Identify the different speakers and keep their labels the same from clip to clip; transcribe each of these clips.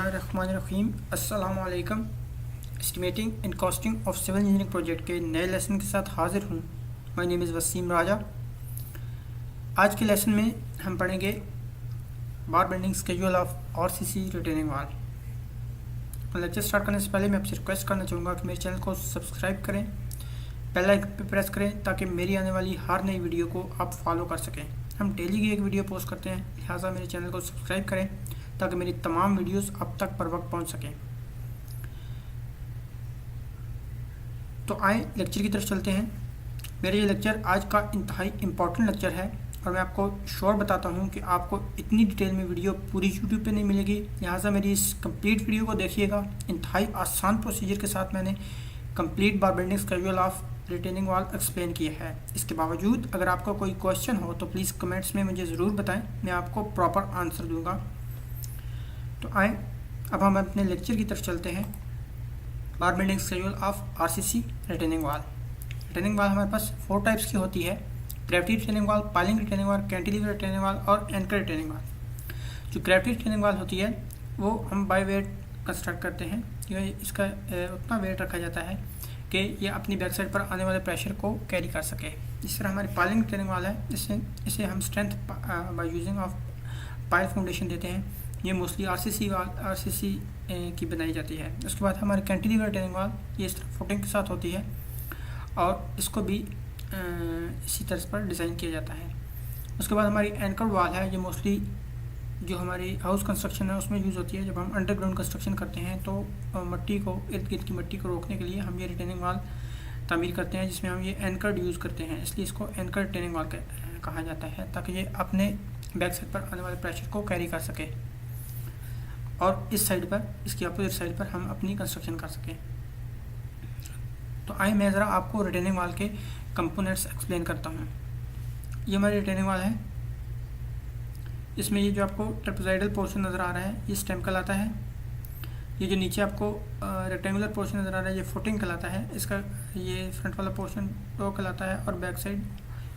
Speaker 1: बिस्मिल्लाहिर्रहमानिर्रहीम। अस्सलाम वालेकुम। Estimating and costing of civil engineering project के नए लेसन के साथ हाजिर हूँ। My name is Waseem Raja. आज के लेसन में हम पढ़ेंगे bar bending schedule of RCC retaining wall. Lecture start करने से पहले मैं आपसे रिक्वेस्ट करना चाहूँगा कि मेरे चैनल को सब्सक्राइब करें, बेल आइकन पर प्रेस करें ताकि मेरी आने वाली हर नई वीडियो को आप फॉलो कर सकें। हम डेली की एक वीडियो पोस्ट करते हैं, लिहाजा मेरे चैनल को सब्सक्राइब करें ताकि मेरी तमाम वीडियोस अब तक पर वक्त पहुंच सकें। तो आए लेक्चर की तरफ चलते हैं। मेरा ये लेक्चर आज का इंतहाई इम्पॉर्टेंट लेक्चर है और मैं आपको श्योर बताता हूं कि आपको इतनी डिटेल में वीडियो पूरी यूट्यूब पे नहीं मिलेगी, लिहाजा मेरी इस कंप्लीट वीडियो को देखिएगा। इंतहाई आसान प्रोसीजर के साथ मैंने complete bar bending schedule of retaining wall explain किया है। इसके बावजूद अगर आपका कोई क्वेश्चन हो तो प्लीज़ कमेंट्स में मुझे ज़रूर बताएं, मैं आपको प्रॉपर आंसर दूंगा। तो आए अब हम अपने लेक्चर की तरफ चलते हैं। बार bending schedule of RCC retaining wall. Retaining wall हमारे पास 4 टाइप्स की होती है: gravity retaining wall, piling retaining wall, cantilever retaining wall और एंकर रिटेनिंग वॉल। जो ग्रेविटी रिटेनिंग वॉल होती है वो हम बाय वेट कंस्ट्रक्ट करते हैं। इसका उतना वेट रखा जाता है कि ये अपनी बैक साइड पर आने वाले प्रेशर को कैरी कर सके। इस तरह हमारी पाइलिंग रिटेनिंग वॉल है, इसे हम strength by using of pile foundation देते हैं। ये मोस्टली आरसीसी की बनाई जाती है। उसके बाद हमारी कैंटिलीवर रिटेनिंग वॉल ये इस तरह फुटिंग के साथ होती है और इसको भी इसी तरह पर डिज़ाइन किया जाता है। उसके बाद हमारी एंकर वॉल है, ये मोस्टली जो हमारी हाउस कंस्ट्रक्शन है उसमें यूज़ होती है। जब हम अंडरग्राउंड कंस्ट्रक्शन करते हैं तो मट्टी को, इर्द गिर्द की मट्टी को रोकने के लिए हम ये रिटेनिंग वॉल तामीर करते हैं, जिसमें हम ये एंकर्ड यूज़ करते हैं, इसलिए इसको एंकर रिटेनिंग वॉल कहा जाता है, ताकि ये अपने बैक साइड पर आने वाले प्रेशर को कैरी कर सके और इस साइड पर, इसकी अपोजिट साइड पर हम अपनी कंस्ट्रक्शन कर सकें। तो आइए मैं ज़रा आपको रिटेनिंग वॉल के कंपोनेंट्स एक्सप्लेन करता हूँ। ये हमारी रिटेनिंग वॉल है। इसमें ये जो आपको ट्रेपेजॉइडल पोर्शन नज़र आ रहा है ये स्टेम कहलाता है। ये जो नीचे आपको रेक्टेंगुलर पोर्शन नज़र आ रहा है ये फुटिंग कहलाता है। इसका ये फ्रंट वाला पोर्शन टो कहलाता है और बैक साइड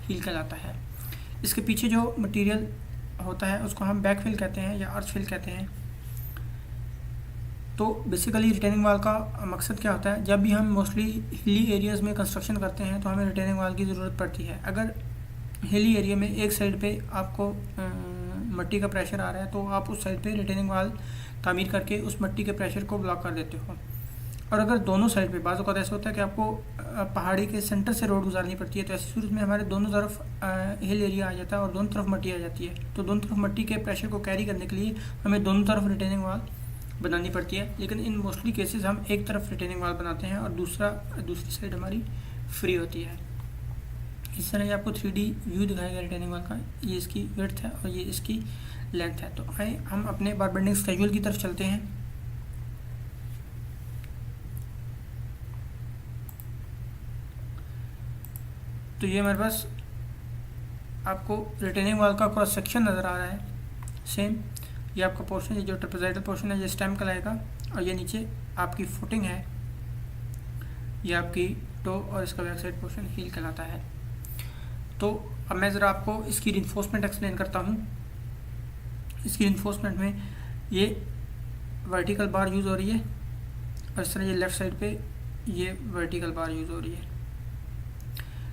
Speaker 1: हील कहलाता है। इसके पीछे जो मटेरियल होता है उसको हम बैक फिल कहते हैं या अर्थ फिल कहते हैं। तो बेसिकली रिटेनिंग वॉल का मकसद क्या होता है? जब भी हम मोस्टली हिली एरियाज़ में कंस्ट्रक्शन करते हैं तो हमें रिटेनिंग वॉल की ज़रूरत पड़ती है। अगर हिली एरिया में एक साइड पे आपको मट्टी का प्रेशर आ रहा है तो आप उस साइड पे रिटेनिंग वॉल तामीर करके उस मट्टी के प्रेशर को ब्लॉक कर देते हो। और अगर दोनों साइड पे, बाज़ औक़ात ऐसा होता है कि आपको पहाड़ी के सेंटर से रोड गुजारनी पड़ती है, तो ऐसी सूरत में हमारे दोनों तरफ हिल एरिया आ जाता है और दोनों तरफ मट्टी आ जाती है। तो दोनों तरफ मट्टी के प्रेशर को कैरी करने के लिए हमें दोनों तरफ रिटेनिंग वॉल बनानी पड़ती है। लेकिन इन मोस्टली केसेस हम एक तरफ रिटेनिंग वॉल बनाते हैं और दूसरी साइड हमारी फ्री होती है। इस तरह ये आपको 3D व्यू दिखाएगा रिटेनिंग वॉल का। ये इसकी विड्थ है और ये इसकी लेंथ है। तो आए हम अपने बार बेंडिंग स्केड्यूल की तरफ चलते हैं। तो ये हमारे पास आपको रिटेनिंग वॉल का क्रॉस सेक्शन नज़र आ रहा है। सेम ये आपका पोर्शन, ये जो ट्रेपेजॉइडल पोर्शन है ये स्टेम कहलाएगा और ये नीचे आपकी फुटिंग है, ये आपकी टो और इसका बैक साइड पोर्शन हील कहलाता है। तो अब मैं ज़रा आपको इसकी रिइंफोर्समेंट एक्सप्लेन करता हूँ। इसकी रिइंफोर्समेंट में ये वर्टिकल बार यूज़ हो रही है और इस तरह ये लेफ़्ट साइड पे ये वर्टिकल बार यूज़ हो रही है।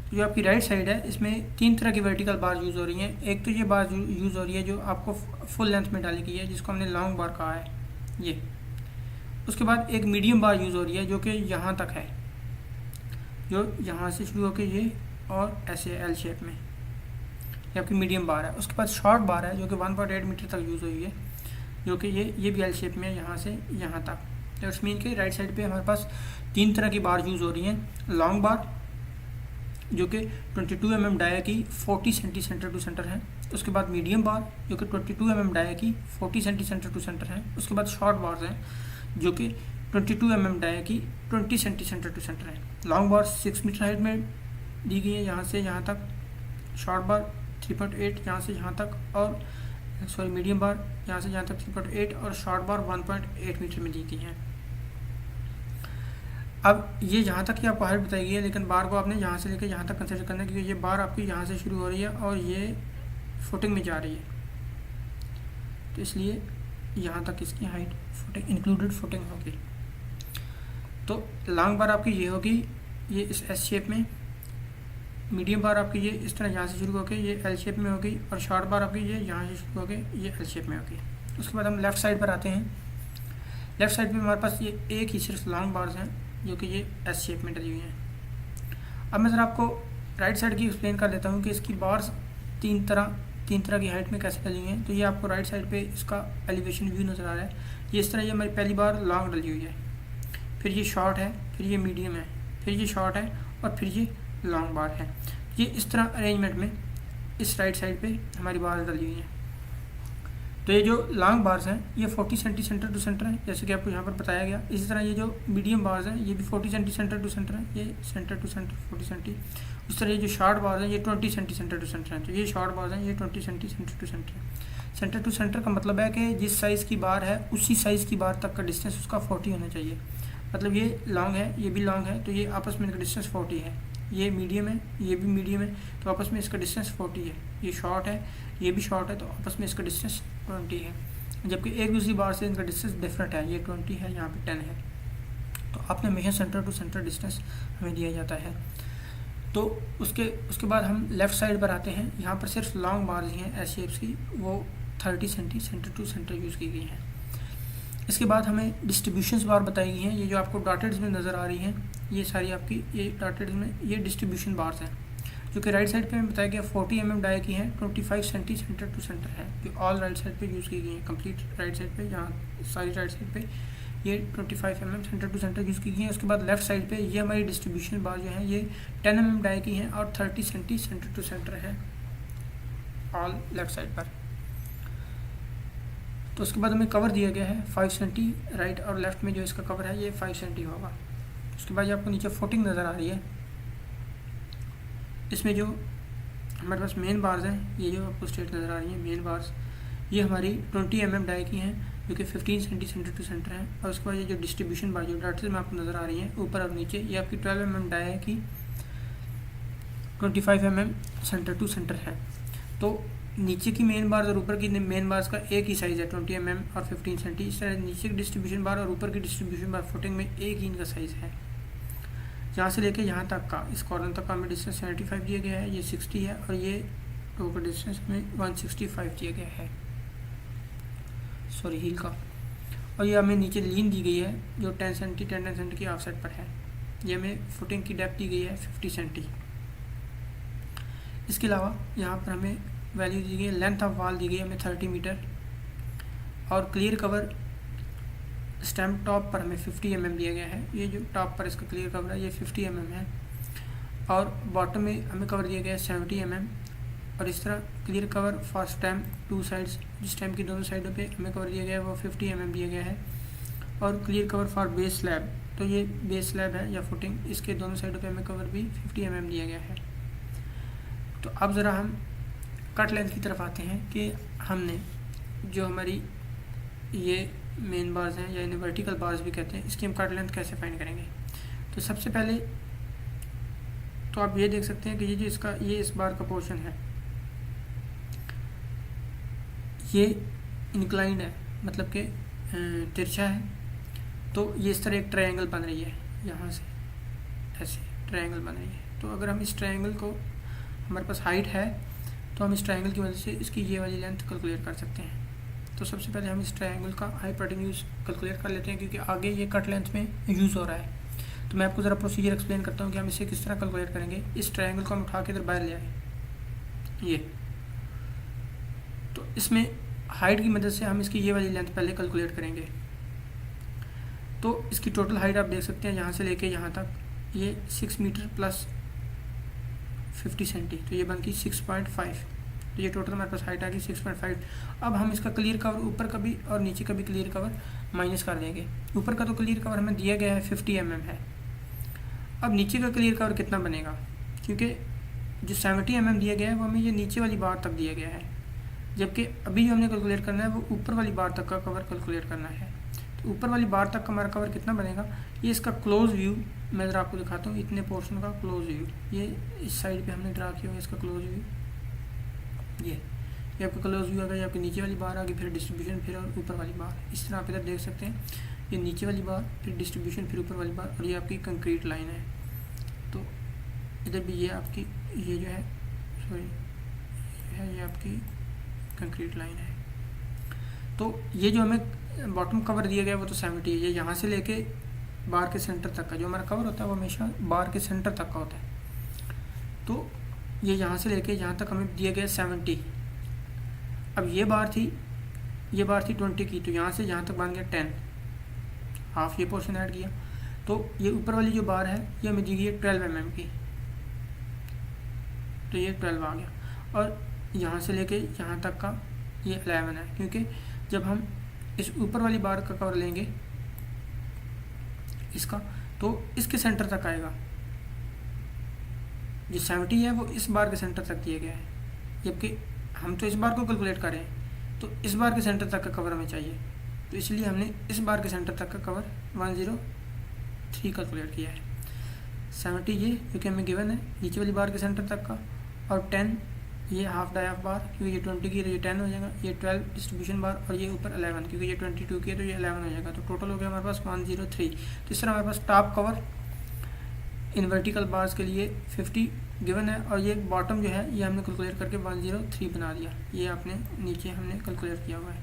Speaker 1: तो जो आपकी राइट साइड है इसमें 3 तरह की वर्टिकल बार यूज़ हो रही हैं। एक तो ये बार यूज़ हो रही है जो आपको फुल लेंथ में डाली गई है, जिसको हमने लॉन्ग बार कहा है ये। उसके बाद एक मीडियम बार यूज़ हो रही है जो कि यहाँ तक है, जो यहाँ से शुरू होकर ये और ऐसे एल शेप में, ये आपकी मीडियम बार है। उसके बाद शॉर्ट बार है जो कि 1.8 मीटर तक यूज़ हुई है, जो कि ये भी एल शेप में है यहाँ से यहाँ तक। तो इट्स मीन के राइट साइड पे हमारे पास 3 तरह की बार यूज़ हो रही हैं। लॉन्ग बार जो कि 22 mm डाया की 40 सेंटी सेंटर टू सेंटर है। उसके बाद मीडियम बार जो कि 22 mm डाया की 40 सेंटी सेंटर टू सेंटर है। उसके बाद शॉर्ट बार्स हैं जो कि 22 mm डाया की 20 सेंटी सेंटर टू सेंटर है। लॉन्ग बार 6 मीटर हाइट में दी गई है यहाँ से यहाँ तक, शॉर्ट बार 3.8 यहाँ से यहाँ तक, और मीडियम बार यहाँ से यहाँ तक 3.8 और शॉर्ट बार 1.8 मीटर में दी गई है। अब ये यहाँ तक की आपको हाइट बताई गई है, लेकिन बार को आपने यहाँ से लेकर यहाँ तक कंसिडर करना है, क्योंकि ये बार आपकी यहाँ से शुरू हो रही है और ये फुटिंग में जा रही है। तो इसलिए यहाँ तक इसकी हाइट फुटिंग इंक्लूडेड फुटिंग होगी। तो लॉन्ग बार आपकी ये होगी, ये इस एस शेप में, मीडियम बार आपकी ये इस तरह यहाँ से शुरू होकर ये एल शेप में होगी, और शॉर्ट बार आपकी ये यहाँ से शुरू होकर ये एल शेप में होगी। उसके बाद हम लेफ़्ट साइड पर आते हैं। लेफ़्ट साइड पे हमारे पास ये एक ही सिर्फ लॉन्ग बार्स हैं जो कि ये एस शेप में डली हुई हैं। अब मैं ज़रा आपको राइट साइड की एक्सप्लेन कर देता हूँ कि इसकी बार्स तीन तरह की हाइट में कैसे डली हुई हैं। तो ये आपको राइट साइड पे इसका एलिवेशन व्यू नज़र आ रहा है। ये इस तरह ये हमारी पहली बार लॉन्ग डली हुई है, फिर ये शॉर्ट है, फिर ये मीडियम है, फिर ये शॉर्ट है, और फिर ये लॉन्ग बार है। ये इस तरह अरेंजमेंट में इस राइट साइड पे हमारी बार डली हुई हैं। तो ये जो लॉन्ग बार्स हैं ये 40 सेंटी सेंटर टू सेंटर है, जैसे कि आपको यहाँ पर बताया गया। इसी तरह ये जो मीडियम बार्स हैं ये भी 40 सेंटी सेंटर टू सेंटर है, ये सेंटर टू सेंटर 40 सेंटी। उस तरह ये जो शॉर्ट बार्स हैं ये 20 सेंटी सेंटर टू सेंटर हैं। तो ये शॉर्ट बार्स हैं ये 20 सेंटी सेंटर टू सेंटर है। सेंटर टू सेंटर का मतलब है कि जिस साइज़ की बार है उसी साइज़ की बार तक का डिस्टेंस उसका 40 होना चाहिए। मतलब ये लॉन्ग है, ये भी लॉन्ग है, तो ये आपस में इनका डिस्टेंस 40 है। ये मीडियम है, ये भी मीडियम है, तो आपस में इसका डिस्टेंस 40 है। ये शॉर्ट है, ये भी शॉर्ट है, तो आपस में इसका डिस्टेंस 20 है। जबकि एक दूसरी बार से इनका डिस्टेंस डिफरेंट है, ये 20 है, यहाँ पे 10 है। तो आपने हमेशा सेंटर टू सेंटर डिस्टेंस हमें दिया जाता है। तो उसके बाद हम लेफ़्ट साइड पर आते हैं। यहाँ पर सिर्फ लॉन्ग बार्स ही हैं एस शेप्स की, वो 30 centi centre to centre use की गई हैं। इसके बाद हमें डिस्ट्रीब्यूशंस बार बताई गई हैं। ये जो आपको डॉटेड्स में नज़र आ रही हैं ये सारी आपकी ये डॉटेड्स में ये डिस्ट्रीब्यूशन बार्स हैं, जो कि राइट साइड पे हमें बताया गया 40 mm डाई की हैं, 25 सेंटी सेंटर टू सेंटर है, जो ऑल राइट साइड पे यूज़ की गई हैं। कंप्लीट राइट साइड पे, यहाँ सारी राइट साइड पे ये 25 mm centre to centre use की गई हैं। उसके बाद लेफ्ट साइड पे ये हमारी डिस्ट्रीब्यूशन बार जो है ये 10 mm डाई की हैं और 30 सेंटी सेंटर टू सेंटर है ऑल लेफ्ट साइड पर। तो उसके बाद हमें कवर दिया गया है 5 सेंटी, राइट और लेफ्ट में जो इसका कवर है ये 5 सेंटी होगा। उसके बाद ये आपको नीचे फुटिंग नज़र आ रही है। इसमें जो हमारे पास मेन बार्स हैं, ये जो आपको स्ट्रेट नज़र आ रही हैं मेन बार्स, ये हमारी 20 mm डाई की हैं, जो कि 15 सेंटी सेंटर टू सेंटर है। और उसके बाद ये जो डिस्ट्रीब्यूशन बार जो डॉट्स में आपको नज़र आ रही हैं ऊपर और नीचे, ये आपकी 12 mm डाई है की 25 mm सेंटर टू सेंटर है। तो नीचे की मेन बार्स और ऊपर की मेन बार्स का एक ही साइज़ है 20 mm और 15 सेंटी। इस तरह नीचे की डिस्ट्रीब्यूशन बार और ऊपर की डिस्ट्रीब्यूशन बार फुटिंग में एक ही इनका साइज़ है। यहाँ से लेके यहाँ तक का, इस कॉर्नर तक का हमें डिस्टेंस 75 दिया गया है, ये 60 है, और ये टो का डिस्टेंस हमें 165 दिया गया है, सॉरी हील का। और ये हमें नीचे लीन दी गई है जो 10 सेंटी की ऑफसेट पर है। ये हमें फुटिंग की डेप्थ दी गई है 50 सेंटी। इसके अलावा यहाँ पर हमें वैल्यू दी गई है, लेंथ ऑफ वॉल दी गई है हमें 30 मीटर, और क्लियर कवर स्टैम्प टॉप पर हमें 50 mm दिया गया है। ये जो टॉप पर इसका क्लियर कवर है ये 50 mm है, और बॉटम में हमें कवर दिया गया है 70 mm। और इस तरह clear cover for stamp two sides, जिस स्टैम्प की दोनों साइडों पे हमें कवर दिया गया है वो 50 mm दिया गया है। और clear cover for base slab, तो ये बेस स्लैब है या फुटिंग, इसके दोनों साइडों पे हमें कवर भी 50 mm दिया गया है। तो अब ज़रा हम कट लेंथ की तरफ आते हैं कि हमने जो हमारी ये मेन बार्स हैं या इन्हें वर्टिकल बार्स भी कहते हैं, इसकी हम कट लेंथ कैसे फाइंड करेंगे। तो सबसे पहले तो आप ये देख सकते हैं कि ये जो इसका ये इस बार का पोर्शन है ये इंक्लाइंड है, मतलब कि तिरछा है। तो ये इस तरह एक ट्रायंगल बन रही है, यहाँ से ऐसे ट्रायंगल बन रही है। तो अगर हम इस ट्रायंगल को, हमारे पास हाइट है तो हम इस ट्रायंगल की वजह से इसकी ये वाली लेंथ कैलकुलेट कर सकते हैं। तो सबसे पहले हम इस ट्रायंगल का हाइपोटेन्यूज कैलकुलेट कर लेते हैं, क्योंकि आगे ये कट लेंथ में यूज़ हो रहा है। तो मैं आपको ज़रा प्रोसीजर एक्सप्लेन करता हूँ कि हम इसे किस तरह कैलकुलेट करेंगे। इस ट्रायंगल को हम उठा के इधर बाहर ले आए, ये तो इसमें हाइट की मदद से हम इसकी ये वाली लेंथ पहले कैलकुलेट करेंगे। तो इसकी टोटल हाइट आप देख सकते हैं यहाँ से लेके यहाँ तक ये 6 मीटर प्लस 50 सेंटी, तो ये बनती 6.5। तो ये टोटल हमारे पास हाइट आ गई 6.5। अब हम इसका क्लियर कवर ऊपर का भी और नीचे का भी क्लियर कवर माइनस कर देंगे। ऊपर का तो क्लियर कवर हमें दिया गया है 50 mm है। अब नीचे का क्लियर कवर कितना बनेगा, क्योंकि जो 70 mm दिया गया है वो हमें ये नीचे वाली बार तक दिया गया है, जबकि अभी जो हमने कैलकुलेट करना है वो ऊपर वाली बार तक का कवर कैलकुलेट करना है। तो ऊपर वाली बार तक का हमारा कवर कितना बनेगा, ये इसका क्लोज व्यू मैं ज़रा आपको दिखाता हूँ। इतने पोर्शन का क्लोज व्यू, ये इस साइड पे हमने ड्रा किया हुआ इसका क्लोज व्यू, ये आपका क्लोज व्यू आ गया, ये आपकी नीचे वाली बार आ गई, फिर डिस्ट्रीब्यूशन, फिर ऊपर वाली बार। इस तरह आप इधर देख सकते हैं, ये नीचे वाली बार, फिर डिस्ट्रीब्यूशन, फिर ऊपर वाली बार, और ये आपकी कंक्रीट लाइन है। तो इधर भी ये आपकी ये जो है ये आपकी कंक्रीट लाइन है। तो ये जो हमें बॉटम कवर दिया गया है वो तो 70 है। ये यहाँ से लेके बार के सेंटर तक का जो हमारा कवर होता है वो हमेशा बार के सेंटर तक का होता है। तो ये यहाँ से लेके यहाँ तक हमें दिया गया 70। अब ये बार थी 20 की, तो यहाँ से यहाँ तक बन गया 10, हाफ ये पोर्शन ऐड किया। तो ये ऊपर वाली जो बार है ये हमें दी गई है 12 mm की, तो ये 12 आ गया। और यहाँ से लेके यहाँ तक का ये 11 है, क्योंकि जब हम इस ऊपर वाली बार का कवर लेंगे इसका, तो इसके सेंटर तक आएगा। जो 70 है वो इस बार के सेंटर तक दिया गया है, जबकि हम तो इस बार को कैलकुलेट कर रहे हैं, तो इस बार के सेंटर तक का कवर हमें चाहिए, तो इसलिए हमने इस बार के सेंटर तक का कवर 103 कैलकुलेट किया है। 70 ये क्योंकि हमें गिवन है नीचे वाली बार के सेंटर तक का, और 10 ये हाफ डाई हाफ बार, क्योंकि ये 20 की है तो ये 10 हो जाएगा, ये 12 डिस्ट्रीब्यूशन बार, और ये ऊपर 11 क्योंकि ये 22 की है तो ये 11 हो जाएगा। तो टोटल हो गया हमारे पास 103। तो इस तरह हमारे पास top cover in vertical bars के लिए 50 गिवन है, और ये बॉटम जो है ये हमने कैलकुलेट करके 103 बना दिया। ये आपने नीचे हमने कैलकुलेट किया हुआ है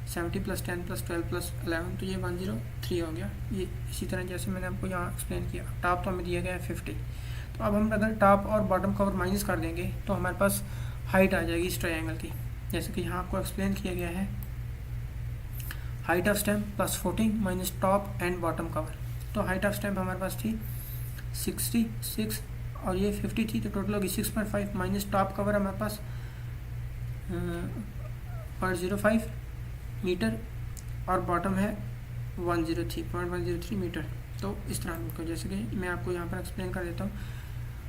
Speaker 1: 70 + 10 + 12 + 11, तो ये 103 हो गया। ये इसी तरह जैसे मैंने आपको यहाँ एक्सप्लेन किया। टॉप तो हमें दिया गया है 50। तो अब हम अगर टॉप और बॉटम कवर माइनस कर देंगे तो हमारे पास हाइट आ जाएगी इस ट्रायंगल की, जैसे कि यहाँ आपको एक्सप्लेन किया गया है। Height of stamp +14 minus top and bottom cover. तो हाइट ऑफ स्टैम्प हमारे पास थी 66 और ये 50 थी, तो टोटल होगी 6.5 माइनस टॉप कवर हमारे पास 0.05 मीटर, और बॉटम है 103 मीटर। तो इस तरह को जैसे कि मैं आपको यहाँ पर एक्सप्लेन कर देता हूँ।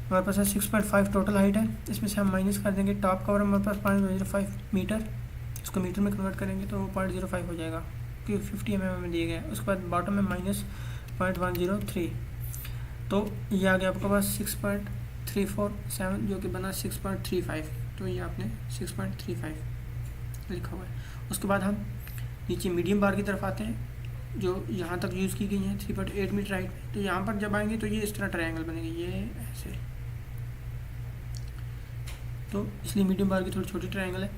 Speaker 1: हमारे पास 6.5 टोटल हाइट है, इसमें से हम माइनस कर देंगे टॉप कवर हमारे पास 0.05 मीटर, इसको मीटर में कन्वर्ट करेंगे तो वो 0.05 हो जाएगा क्योंकि 50 mm में दिए गया है। उसके बाद बॉटम में -0.103, तो ये आ गया आपके पास 6.347 जो कि बना 6.35, तो ये आपने 6.35 लिखा हुआ है। उसके बाद हम नीचे मीडियम बार की तरफ आते हैं जो यहाँ तक यूज़ की गई है 3.8 मीटर हाइट। तो यहाँ पर जब आएंगे तो ये इस तरह ट्रायंगल बनेगी, ये ऐसे, तो इसलिए मीडियम बार की थोड़ी छोटी ट्रायंगल है।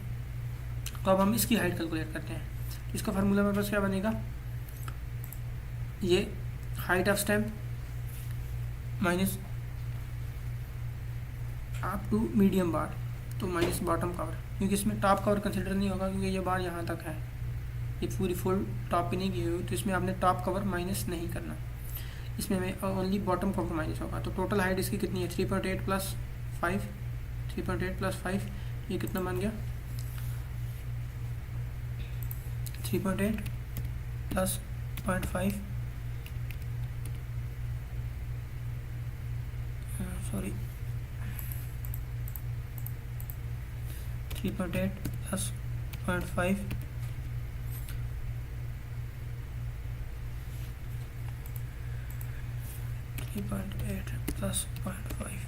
Speaker 1: तो अब हम इसकी हाइट कैलकुलेट करते हैं। इसका फार्मूला मेरे पास क्या बनेगा, ये height of stamp minus up to medium bar, तो माइनस बॉटम कवर, क्योंकि इसमें टॉप कवर कंसिडर नहीं होगा क्योंकि ये बार यहाँ तक है, ये पूरी फुल टॉप पे नहीं की हुई, तो इसमें आपने टॉप कवर माइनस नहीं करना, इसमें हमें ओनली बॉटम कवर माइनस होगा। तो टोटल हाइट इसकी कितनी है 3.8 + 5, 3.8 + 5, ये कितना बन गया 3.8 + 0.5 सॉरी 3.8 + 0.5 3.8 + 0.5,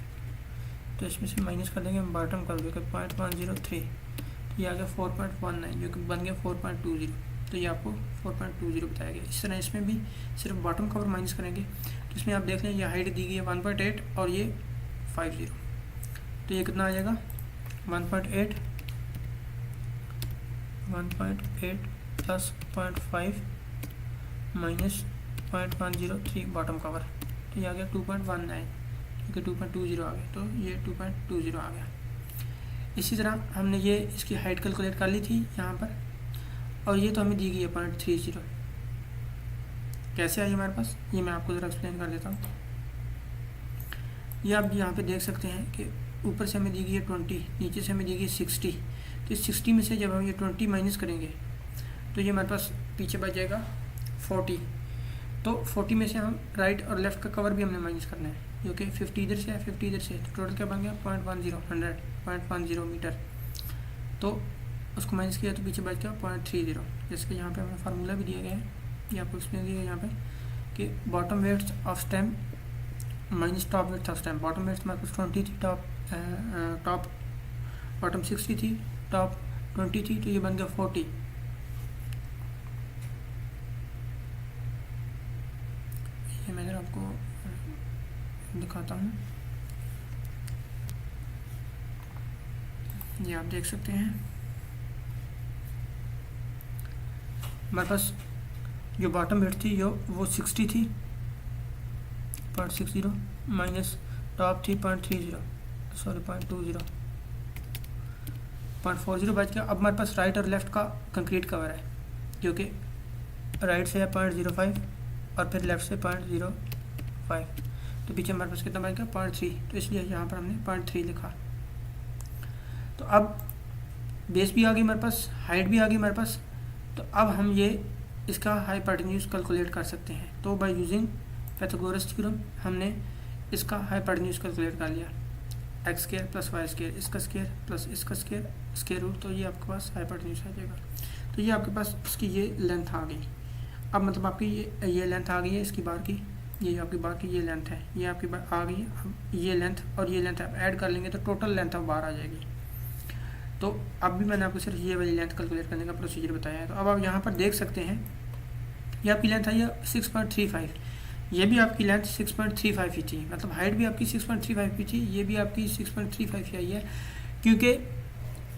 Speaker 1: तो इसमें से माइनस कर देंगे हम बॉटम कर देंगे 0.103, तो ये आ गया 4.19 जो कि बन गया 4.20, तो ये आपको 4.20 बताया गया। इस तरह इसमें भी सिर्फ बॉटम कवर माइनस करेंगे, तो इसमें आप देख लें ये हाइट दी गई है 1.8 और ये 50, तो ये कितना आ जाएगा 1.8 + 0.5 माइनस 0.103 बॉटम कवर, तो ये आ गया 2.19 क्योंकि 2.20 आ गया, तो ये 2.20 आ गया। इसी तरह हमने ये इसकी हाइट कैलकुलेट कर ली थी यहाँ पर, और ये तो हमें दी गई है 0.30, कैसे आई हमारे पास ये मैं आपको ज़रा एक्सप्लेन कर देता हूँ। ये आप यहाँ पे देख सकते हैं कि ऊपर से हमें दी गई है 20, नीचे से हमें दी गई 60, तो इस 60 में से जब हम ये 20 माइनस करेंगे तो ये हमारे पास पीछे बच जाएगा 40, तो 40 में से हम राइट और लेफ़्ट का कवर भी हमने माइनस करना है, जो कि 50 इधर से है 50 इधर से, तो टोटल क्या बन गया 0.10 मीटर, तो उसको माइनस किया तो पीछे बच गया 0.30, जैसे कि यहाँ पे हमें फार्मूला भी दिया गया है, ये आपको एक्सप्लेन दिया गया यहाँ पे कि bottom weights of stamp minus top weights of stamp. Bottom weights हमारे पास 20 थी, टॉप बॉटम 60 थी, टॉप 20 थी तो ये बन गया 40। ये मैं इधर आपको दिखाता हूँ, ये आप देख सकते हैं हमारे पास जो बॉटम वेट थी वो 60 थी 0.60 माइनस टॉप थी 0.30 सॉरी 0.20 0.40 बच गया। अब हमारे पास राइट और लेफ़्ट का कंक्रीट कवर है जो कि राइट से है 0.05 और फिर लेफ़्ट से 0.05, तो पीछे हमारे पास कितना बच गया 0.3, तो इसलिए यहाँ पर हमने 0.3 लिखा। तो अब बेस भी आ गई हमारे पास, हाइट भी आ गई हमारे पास, तो अब हम ये इसका हाइपोटेन्यूज कैलकुलेट कर सकते हैं। तो बाय यूजिंग पाइथागोरस थ्योरम हमने इसका हाइपोटेन्यूज कैलकुलेट कर लिया, x square plus y square, इसका स्क्वायर प्लस इसका स्क्वायर स्क्वायर रूट, तो ये आपके पास हाइपोटेन्यूज आ जाएगा। तो ये आपके पास इसकी ये लेंथ आ गई। अब मतलब आपकी ये लेंथ आ गई है इसकी बार की, ये आपकी बार की ये लेंथ है, ये आपकी बार आ गई है। अब ये लेंथ और ये लेंथ आप ऐड कर लेंगे तो टोटल लेंथ अब बार आ जाएगी। तो अब भी मैंने आपको सिर्फ ये वाली लेंथ कैलकुलेट करने का प्रोसीजर बताया है। तो अब आप यहाँ पर देख सकते हैं ये आपकी लेंथ आई है 6.35, ये भी आपकी लेंथ 6.35 ही थी, मतलब हाइट भी आपकी 6.35 ही थी, ये भी आपकी 6.35 ही आई है, क्योंकि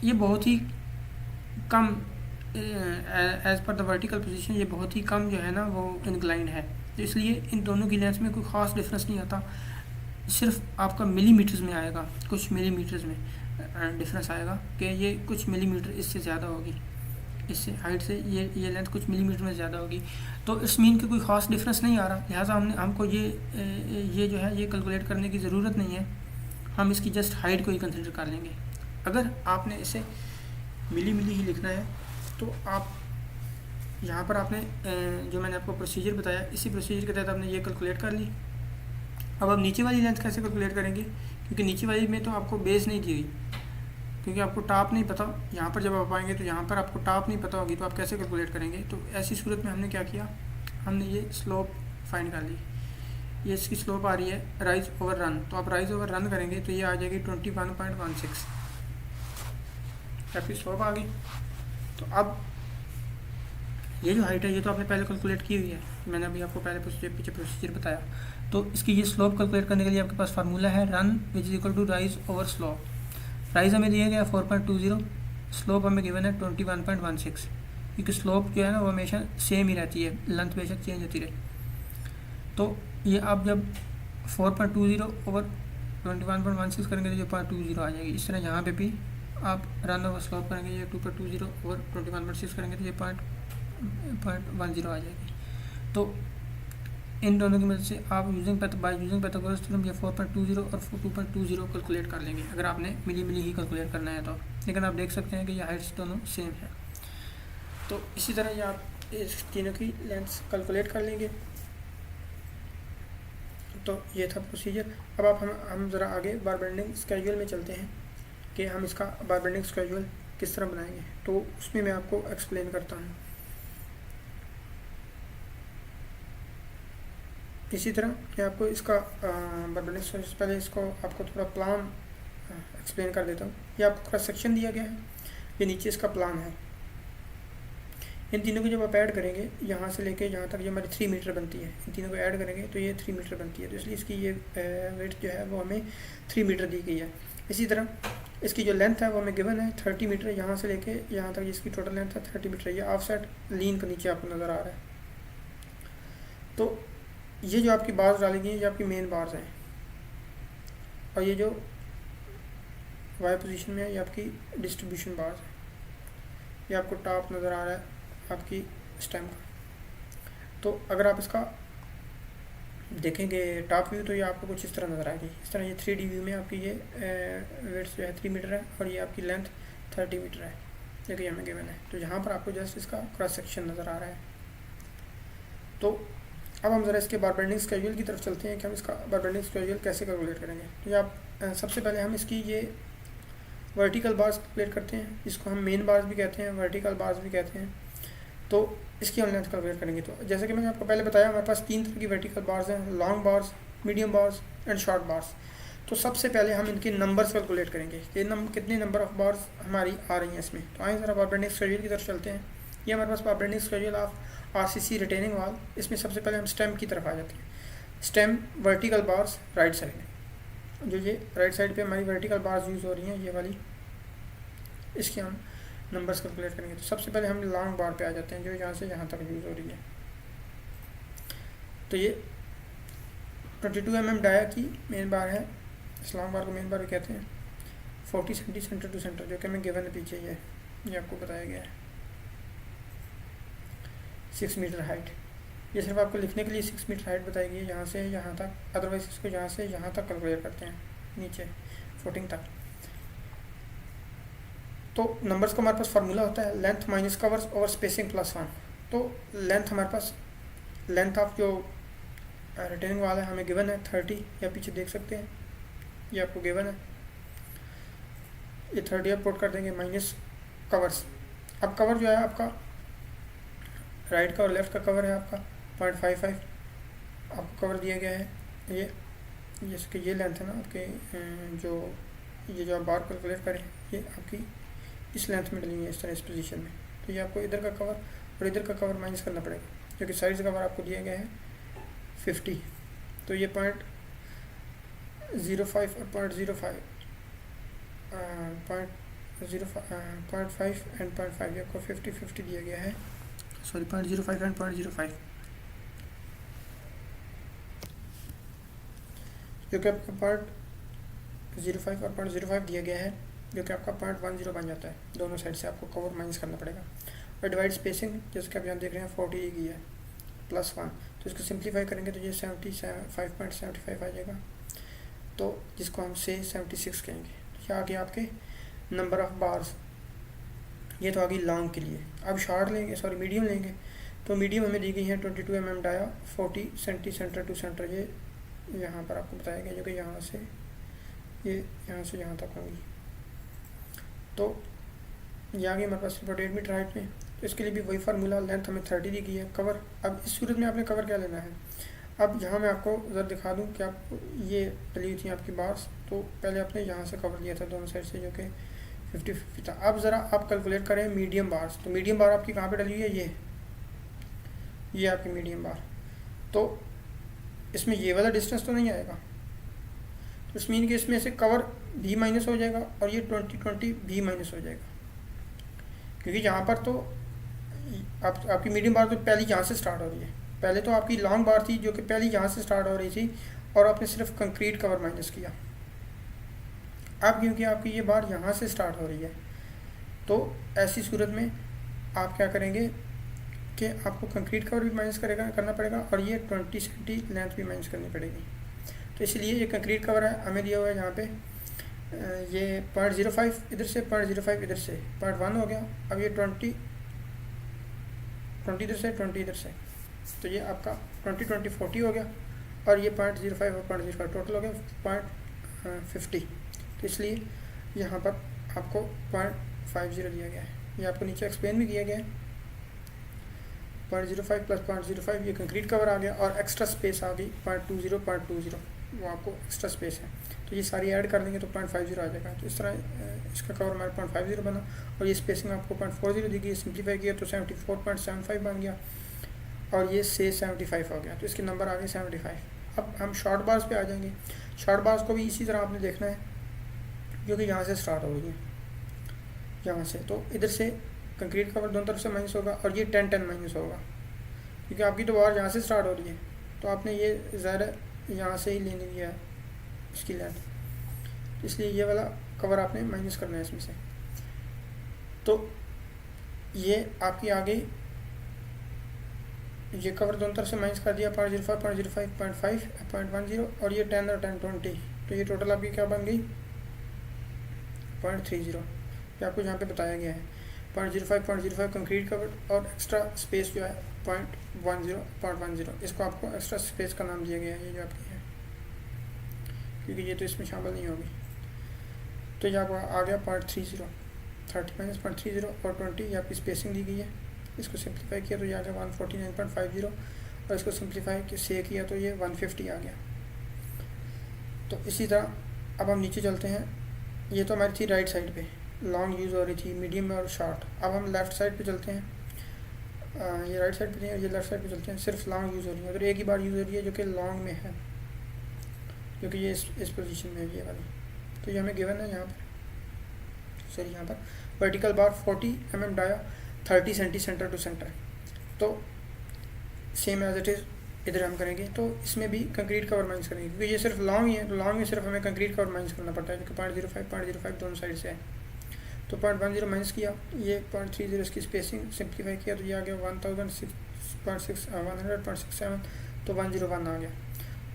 Speaker 1: ये बहुत ही कम as per the vertical position ये बहुत ही कम जो है ना वो इंक्लाइन है, तो इसलिए इन दोनों की लेंथ में कोई ख़ास डिफरेंस नहीं आता, सिर्फ आपका मिलीमीटर्स में आएगा, कुछ मिलीमीटर्स में डिफरेंस आएगा कि ये कुछ मिलीमीटर इससे ज़्यादा होगी, इससे हाइट से ये लेंथ कुछ मिलीमीटर में ज़्यादा होगी। तो इस मीन के कोई ख़ास डिफरेंस नहीं आ रहा, लिहाजा हमको ये जो है ये कैलकुलेट करने की ज़रूरत नहीं है, हम इसकी जस्ट हाइट को ही कंसिडर कर लेंगे। अगर आपने इसे मिली ही लिखना है तो आप यहाँ पर आपने जो मैंने आपको प्रोसीजर बताया इसी प्रोसीजर के तहत आपने ये कैलकुलेट कर ली। अब आप नीचे वाली लेंथ कैसे कैलकुलेट करेंगे, क्योंकि नीचे वाली में तो आपको बेस नहीं दी हुई, क्योंकि आपको टॉप नहीं पता, यहाँ पर जब आप आएंगे तो यहाँ पर आपको टॉप नहीं पता होगी, तो आप कैसे कैलकुलेट करेंगे। तो ऐसी सूरत में हमने क्या किया, हमने ये स्लोप फाइंड कर ली, ये इसकी स्लोप आ रही है राइज ओवर रन, तो आप राइज ओवर रन करेंगे तो ये आ जाएगी 21.16, आपकी स्लोप आ गई। तो अब ये जो हाइट है ये तो आपने पहले कैलकुलेट की हुई है, मैंने अभी आपको पहले पीछे प्रोसीजर बताया। तो इसकी ये स्लोप कैलकुलेट करने के लिए आपके पास फार्मूला है run which is equal to rise over slope. Rise हमें दिया गया 4.20, स्लोप हमें गिवन है 21.16, क्योंकि स्लोप जो है ना वो हमेशा सेम ही रहती है, लेंथ बेशक चेंज होती रहे। तो ये आप जब 4.20 ओवर 21.16 करेंगे तो ये 0.20 आ जाएगी। इस तरह यहाँ पे भी आप रन ओवर स्लोप करेंगे, ये 2.20 ओवर 21.6 करेंगे तो ये 0.10 आ जाएगी। तो इन दोनों की मदद से आप यूजिंग पाइथागोरस थ्योरम ये 4.20 और 2.20 कैलकुलेट कर लेंगे, अगर आपने मिली ही कैलकुलेट करना है तो। लेकिन आप देख सकते हैं कि ये हाइट्स दोनों सेम है। तो इसी तरह ये आप इस तीनों की लेंथ्स कैलकुलेट कर लेंगे। तो ये था प्रोसीजर। अब आप हम ज़रा आगे बार बेंडिंग स्केड्यूल में चलते हैं कि हम इसका बार बेंडिंग स्केड्यूल किस तरह बनाएंगे, तो उसमें मैं आपको एक्सप्लेन करता हूँ। इसी तरह मैं आपको इसका बार बेंडिंग स्केड्यूल से पहले इसको आपको थोड़ा प्लान एक्सप्लेन कर देता हूँ। ये आपको क्रॉस सेक्शन दिया गया है, ये नीचे इसका प्लान है। इन तीनों को जब आप ऐड करेंगे यहाँ से लेके यहाँ तक जो हमारी 3 मीटर बनती है, इन तीनों को ऐड करेंगे तो ये 3 मीटर बनती है, तो इसलिए इसकी ये वेट जो है वो हमें 3 मीटर दी गई है। इसी तरह इसकी जो लेंथ है वो हमें गिवन है 30 मीटर, यहाँ से लेके यहाँ तक इसकी टोटल लेंथ है 30 मीटर। ये ऑफसेट लीन का नीचे आपको नज़र आ रहा है। तो ये जो आपकी बार्स डाली गई है ये आपकी मेन बार्स हैं, और ये जो वाई पोजीशन में है ये आपकी डिस्ट्रीब्यूशन बार्स है। ये आपको टॉप नज़र आ रहा है आपकी स्टेम का। तो अगर आप इसका देखेंगे टॉप व्यू तो ये आपको कुछ इस तरह नज़र आएगी। इस तरह ये 3D व्यू में आपकी ये वेट्स जो है 3 मीटर है और ये आपकी लेंथ 30 मीटर है, जो कि हमें गिवन है। तो यहाँ पर आपको जस्ट इसका क्रॉस सेक्शन नज़र आ रहा है। तो अब हम ज़रा इसके बार बेंडिंग स्केड्यूल की तरफ चलते हैं कि हम इसका बार बेंडिंग स्केड्यूल कैसे कैलकुलेट करेंगे। तो ये आप सबसे पहले हम इसकी ये वर्टिकल बार्स कैलकुलेट करते हैं, इसको हम मेन बार्स भी कहते हैं, वर्टिकल बार्स भी कहते हैं। तो इसकी हम लेंथ कैलकुलेट करेंगे। तो जैसे कि मैंने आपको पहले बताया हमारे पास 3 तरह की वर्टिकल बार्स हैं, long bars, medium bars and short bars. तो सबसे पहले हम इनके नंबर्स कैलकुलेट करेंगे कि कितने नंबर ऑफ बार्स हमारी आ रही हैं इसमें। तो आइए ज़रा पावर बेंडिंग शेड्यूल की तरफ चलते हैं। ये हमारे पास bar bending schedule of RCC retaining wall. इसमें सबसे पहले हम स्टेम की तरफ आ जाते हैं। Stem vertical bars right side, जो ये राइट साइड पे हमारी वर्टिकल बार्स यूज़ हो रही हैं, ये वाली, इसके हम नंबर्स कैलकुलेट करेंगे। तो सबसे पहले हम लॉन्ग बार पे आ जाते हैं, जो यहाँ से यहाँ तक यूज़ हो रही है। तो ये 22 mm डाया की मेन बार है, इस लॉन्ग बार को मेन बार भी कहते हैं। 40 सेंटी सेंटर टू सेंटर, जो कि हमें गिवन है पीछे, ये आपको बताया गया है। 6 मीटर हाइट, ये सिर्फ आपको लिखने के लिए 6 मीटर हाइट बताई गई है, यहाँ से यहाँ तक। अदरवाइज इसको यहाँ से यहाँ तक कैलकुलेट करते हैं, नीचे फुटिंग तक। तो नंबर्स का हमारे पास फार्मूला होता है length minus covers over spacing plus 1। तो लेंथ हमारे पास, लेंथ ऑफ जो रिटेनिंग वाला है हमें गिवन है 30, या पीछे देख सकते हैं, ये आपको गिवन है। ये 30 आप पुट कर देंगे माइनस कवर्स। अब कवर जो है आपका राइट का और लेफ्ट का कवर है आपका 0.55 आपको कवर दिया गया है। ये जैसे कि ये लेंथ है ना आपके, जो आप बार कैलकुलेट करें, ये आपकी इस लेंथ में डली है, इस तरह इस पोजीशन में। तो ये आपको इधर का कवर और इधर का कवर माइनस करना पड़ेगा, क्योंकि साइड कवर आपको दिया गया है 50। तो ये 0.05 और 0.05 0.5 एंड 0.5 ये आपको 50-50 दिया गया है। सॉरी 0.05 एंड 0.05, जो कि आपका 0.05 और 0.05 दिया गया है, जो कि आपका 0.10 बन जाता है। दोनों साइड से आपको कवर माइनस करना पड़ेगा। और डिवाइड स्पेसिंग, जैसे कि आप यहाँ देख रहे हैं 40 की है +1, तो इसको सिंप्लीफाई करेंगे तो ये 75.75 आ जाएगा, तो जिसको हम से 76 कहेंगे। तो ये आ गया आपके नंबर ऑफ बार्स। ये तो आ गई लॉन्ग के लिए। अब शॉर्ट लेंगे, सॉरी मीडियम लेंगे, तो मीडियम हमें दी गई है 22 mm dia, 40 centi centre to centre, ये यहाँ पर आपको बताया गया, जो कि यहाँ से यहाँ तक होंगी। तो ये आ गई हमारे पास 3.8 मीटर हाइट में। तो इसके लिए भी वही फार्मूला, लेंथ हमें 30 दी गई है। कवर, अब इस सूरत में आपने कवर क्या लेना है। अब यहाँ मैं आपको ज़रा दिखा दूँ कि आप ये डली हुई थी आपकी बार्स, तो पहले आपने यहाँ से कवर लिया था दोनों साइड से, जो कि 50-50 था। अब ज़रा आप कैलकुलेट करें मीडियम बार्स। तो मीडियम बार आपकी कहाँ पे डली हुई है, ये आपकी मीडियम बार। तो इसमें ये वाला डिस्टेंस तो नहीं आएगा, तो इस मीन के इसमें से कवर भी माइनस हो जाएगा और ये 20 भी माइनस हो जाएगा, क्योंकि यहाँ पर तो आपकी मीडियम बार तो पहली यहाँ से स्टार्ट हो रही है। पहले तो आपकी लॉन्ग बार थी, जो कि पहली यहाँ से स्टार्ट हो रही थी, और आपने सिर्फ कंक्रीट कवर माइनस किया। अब क्योंकि आपकी ये बार यहाँ से स्टार्ट हो रही है, तो ऐसी सूरत में आप क्या करेंगे कि आपको कंक्रीट कवर भी माइनस करना पड़ेगा, और ये 20 सेंटी लेंथ भी माइनस करनी पड़ेगी। तो इसलिए ये कंक्रीट कवर है, हमें दिया हुआ है यहाँ पे ये 0.05 इधर से, 0.05 इधर से, 0.1 हो गया। अब ये 20 इधर से, 20 इधर से, तो ये आपका 20-20-40 हो गया, और ये 0.05 और 0.05 टोटल हो गया 0.50। तो इसलिए यहाँ पर आपको 0.50 दिया गया है। ये आपको नीचे एक्सप्लेन भी किया गया है। 0.05 + 0.05 ये कंक्रीट कवर आ गया, और एक्स्ट्रा स्पेस आ गई 0.20 वो आपको एक्स्ट्रा स्पेस है। तो ये सारी ऐड कर देंगे तो 0.50 आ जाएगा। तो इस तरह इसका कवर हमारा 0.50 बना, और ये स्पेसिंग आपको 0.40 दी गई, सिंप्लीफाई किया तो 74.75 बन गया, और ये से 75 हो गया। तो इसके नंबर आ गए 75। अब हम शॉर्ट बार्स पे आ जाएंगे। शॉर्ट बार्स को भी इसी तरह आपने देखना है, जो कि यहाँ से स्टार्ट हो रही है, यहाँ से। तो इधर से कंक्रीट कवर दोनों तरफ से माइनस होगा, और ये 10 माइनस होगा, क्योंकि आपकी तो बार यहाँ से स्टार्ट हो रही है। तो आपने ये ज़्यादा यहाँ से ही लेने दिया है इसकी लेंथ, इसलिए ये वाला कवर आपने माइनस करना है इसमें से। तो ये आपकी आ गई, ये कवर दोनों तरफ से माइनस कर दिया, 0.05 0.05 0.5 0.10, और ये 10 और 10 20। तो ये टोटल आपकी क्या बन गई 0.30। ये आपको यहाँ पे बताया गया है 0.05 कंक्रीट कवर, और एक्स्ट्रा स्पेस जो है 0.10। इसको आपको एक्स्ट्रा स्पेस का नाम दिया गया है, ये जो आपकी है, क्योंकि ये तो इसमें शामिल नहीं होगी। तो ये आपको आ गया 0.30, 30 - 0.30 और 20, ये आपकी स्पेसिंग दी गई है। इसको सिंप्लीफाई किया तो ये आ गया 149.50, और इसको सिंप्लीफाई से किया तो ये 150 आ गया। तो इसी तरह अब हम नीचे चलते हैं। ये तो हमारी थी राइट साइड पे, लॉन्ग यूज़ हो रही थी, मीडियम और शॉर्ट। अब हम लेफ़्ट साइड पे चलते हैं। ये राइट साइड पे थे और ये लेफ़्ट साइड पे चलते हैं। सिर्फ लॉन्ग यूज़ हो रही है, अगर एक ही बार यूज़ हो रही है जो कि लॉन्ग में है, जो कि ये इस पोजीशन में है ये वाली, तो ये हमें गिवन है यहाँ पर। सॉरी, यहाँ पर vertical bar 40 mm dia 30 centi centre to centre. तो सेम एज इट इज़ इधर हम करेंगे। तो इसमें भी कंक्रीट कवर माइनस करेंगे, क्योंकि ये सिर्फ लॉन्ग ही है, तो लॉन्ग में सिर्फ हमें कंक्रीट कवर माइनस करना पड़ता है, क्योंकि 0.05 दोनों साइड से है। तो 0.10 माइनस किया, ये 0.30 इसकी स्पेसिंग सिंप्लीफाई किया, तो ये आ गया 100.67, तो 101 आ गया।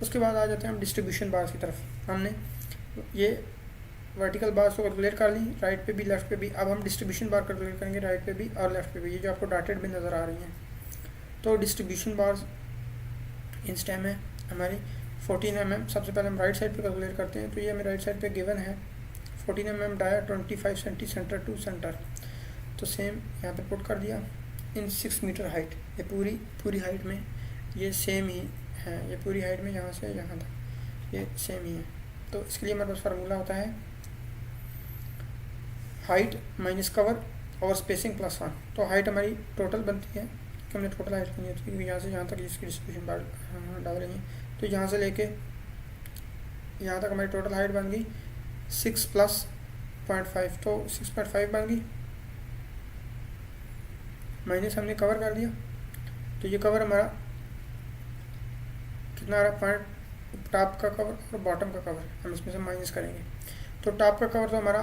Speaker 1: उसके बाद आ जाते हैं हम डिस्ट्रीब्यूशन बार्स की तरफ। हमने ये वर्टिकल बार्स को कैलकुलेट कर ली, राइट पे भी लेफ्ट पे भी। अब हम डिस्ट्रीब्यूशन बार कैलकुलेट करेंगे राइट पे भी और लेफ्ट पे भी, ये जो आपको डॉटेड में नज़र आ रही हैं। तो डिस्ट्रीब्यूशन बार्स इन स्टेम है हमारी 14 mm। सबसे पहले हम राइट साइड पे कैलकुलेट करते हैं। तो ये हमें राइट साइड पे गिवन है 14 mm dia 25 centi centre to centre. तो सेम यहाँ पे पुट कर दिया इन 6 मीटर हाइट। ये पूरी हाइट में ये सेम ही है, ये पूरी हाइट में यहाँ से यहाँ तक ये सेम ही है। तो इसके लिए हमारे पास फार्मूला होता है हाइट माइनस कवर और स्पेसिंग प्लस 1। तो हाइट हमारी टोटल बनती है, कि हमने टोटल हाइट करनी होती है, क्योंकि यहाँ से यहाँ तक इसकी डिस्ट्रीब्यूशन बार डाल रही है। तो यहाँ से लेके यहाँ तक हमारी टोटल हाइट बन गई 6 + 0.5, तो 6.5 बन गई। माइनस हमने कवर कर दिया, तो ये कवर हमारा कितना आ रहा, पॉइंट टॉप का कवर और बॉटम का कवर हम इसमें से माइनस करेंगे। तो टॉप का कवर तो हमारा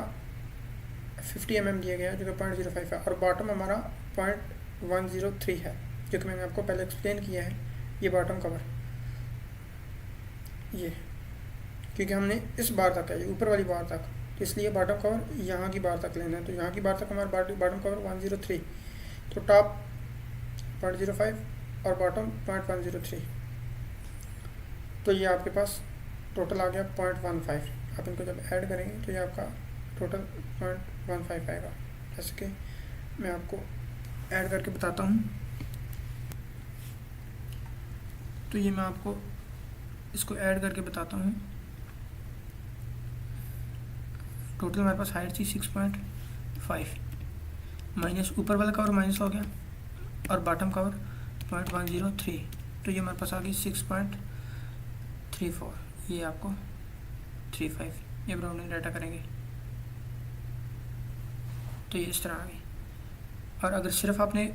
Speaker 1: 50 mm दिया गया है, जो कि 0.05 है, और बॉटम हमारा 0.103 है, जो कि मैंने आपको पहले एक्सप्लेन किया है। ये बॉटम कवर ये, क्योंकि हमने इस बार तक है, ये ऊपर वाली बार तक, तो इसलिए बॉटम कवर यहाँ की बार तक लेना है। तो यहाँ की बार तक हमारा बॉटम कवर 103, तो टॉप 0.05 और बॉटम 0.103। तो ये आपके पास टोटल आ गया 0.15। आप इनको जब ऐड करेंगे तो ये आपका टोटल 0.15 आएगा। जैसे कि मैं आपको ऐड करके बताता हूँ। तो ये मैं आपको इसको ऐड करके बताता हूँ। टोटल हमारे पास हाइट थी 6.5, माइनस ऊपर वाला कवर माइनस हो गया और बॉटम कवर 0.103, तो ये हमारे पास आ गई 6.34। ये आपको 35 ये ब्राउनिंग डाटा करेंगे तो ये इस तरह आ गई। और अगर सिर्फ आपने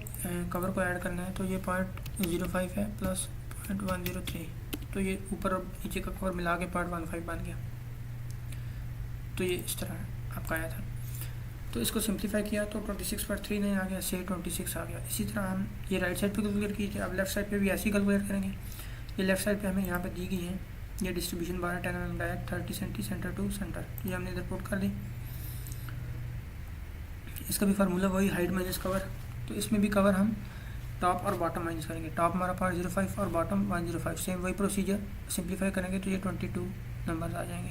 Speaker 1: कवर को ऐड करना है तो ये 0.05 है प्लस 0.103, तो ये ऊपर और नीचे का कवर मिला के 0.15 बन गया। तो ये इस तरह आपका आया था। तो इसको सिंप्लीफाई किया तो 26.39 आ गया, से 26 आ गया। इसी तरह हम ये राइट साइड पे कैलकुलेट कीजिए। अब लेफ्ट साइड पे भी ऐसे ही कैलकुलेट करेंगे। ये लेफ्ट साइड पे हमें यहाँ पे दी गई है ये distribution bar 10 mm direct 30 centi centre to centre, ये हमने इधर पुट कर दी। इसका भी फार्मूला वही हाइट माइनस कवर। तो इसमें भी कवर हम टॉप और बॉटम माइनस करेंगे। टॉप हमारा 0.05 और बॉटम 105, सेम वही प्रोसीजर सिंप्लीफाई करेंगे तो ये 22 नंबर आ जाएंगे।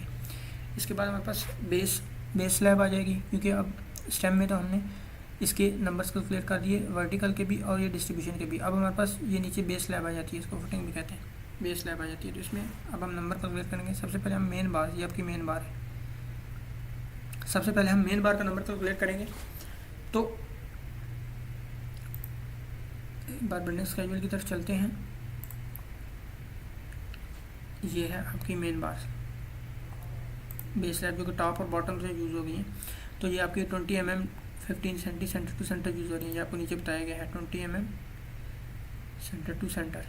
Speaker 1: इसके बाद हमारे पास बेस स्लैब आ जाएगी, क्योंकि अब स्टेम में तो हमने इसके नंबर्स कैलकुलेट कर दिए, वर्टिकल के भी और ये डिस्ट्रीब्यूशन के भी। अब हमारे पास ये नीचे बेस स्लैब आ जाती है, इसको फुटिंग भी कहते हैं, बेस स्लैब आ जाती है। तो इसमें अब हम नंबर कैलकुलेट करेंगे। सबसे पहले हम मेन बार, ये आपकी मेन बार है, सबसे पहले हम मेन बार का नंबर कैलकुलेट करेंगे। तो एक बार बिल्डिंग स्केड्यूल की तरफ चलते हैं। ये है आपकी मेन बार, बेस स्लैब जो कि टॉप और बॉटम से यूज़ हो गई है। तो ये आपकी 20 mm 15 centi centre to centre use हो रही है। ये आपको नीचे बताया गया है 20 mm centre to centre,